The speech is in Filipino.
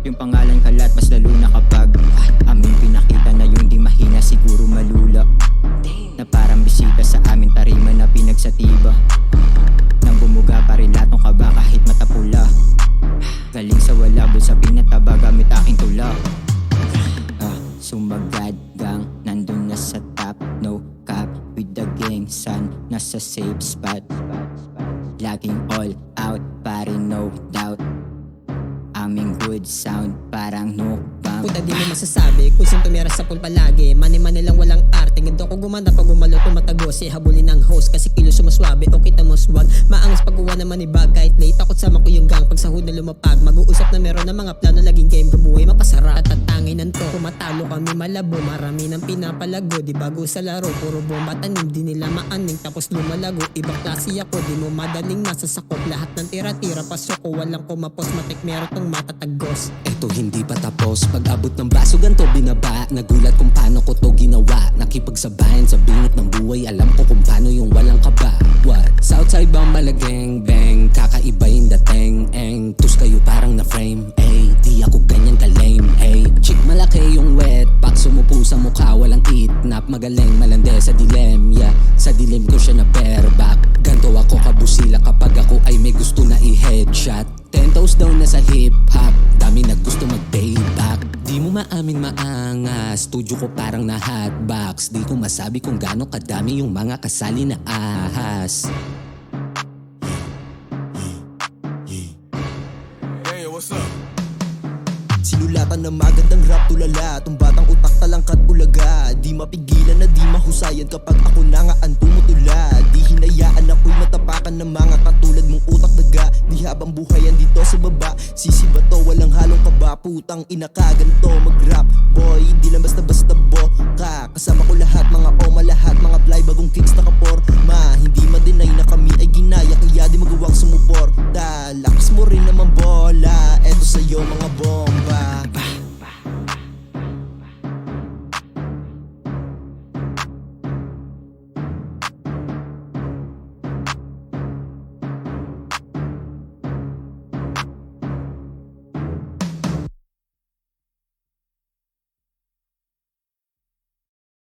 yung pangalan kalat, mas lalo na kapag aming pinakita na yung di mahina, siguro malula. Na parang bisita sa aming tarima na pinagsatiba. Nang bumuga pa rin lahat ng kaba kahit matapula. Galing sa wala, bulsa pinataba gamit aking tula. Sumagad gang, nandun na sa top. No cap with the gang, son, nasa safe spot. Laging all out, pare no doubt. Aming good sound, parang no bang. Puta di mo masasabi kung saan tumira sa pool palagi. Mani-mani lang walang arte. Ganto ko gumanda pag gumalo tumatagos. Habulin ng host kasi kilo sumaswabe. O kita mo swag, maangas pag-uwa naman ibag. Kahit late takot sama ko yung gang. Pag sahod na lumapag, mag-uusap na meron ng mga plano. Laging game kabuhay mapasarap. Tatatangin nanto, kumatalo kami malabo. Marami ng pinapalago, di bago sa laro. Puro bomba tanim, di nila maaning. Tapos lumalago, ibang klase ako. Di mo madaling masasakop. Lahat ng tira-tira, pasok ko. Walang kumapos, matik meron tong matatagos. Eto hindi pa tapos, pag-abot ng baso ganto binaba. Nagulat kung paano ko to ginawa. Nakipagsabayan sa bingot ng buhay, alam ko kung paano yung walang kaba. What? Southside ba malageng bang? Kakaiba yung dating eng. Tus kayo parang na-frame, ay di ako ganyan ka-lame, ay chick malaki yung wet pack, sumupo sa mukha, walang itnap. Magaling malande sa dilem, yeah. Sa dilim ko siya na bareback. Ganto ako kabusila kapag ako ay may gusto na i-headshot. 10 toes down na sa hip-hop, dami na gusto mag-payback. Di mo maamin maangas, studio ko parang na hotbox. Di ko masabi kung gaano kadami yung mga kasali na ahas. Hey, what's up? Sinulatan na magandang rap tulala. Tong batang utak talangkat ulaga. Di mapigilan na di mahusayan kapag ako na nga ang tumutula. Di hinayaan ako'y matapakan ng mga katulad mong utak daga. Di habang buhayan dito sa baba, sisiba to walang halong kaba. Putang ina ka ganito mag-rap boy, di lang basta-basta boka. Kasama ko lahat mga oma, lahat mga fly bagong kicks na kaporma. Hindi ma-deny na kami ay ginaya, kaya di magawang sumuporta. Lakas mo rin naman bola, eto sa'yo mga bomba.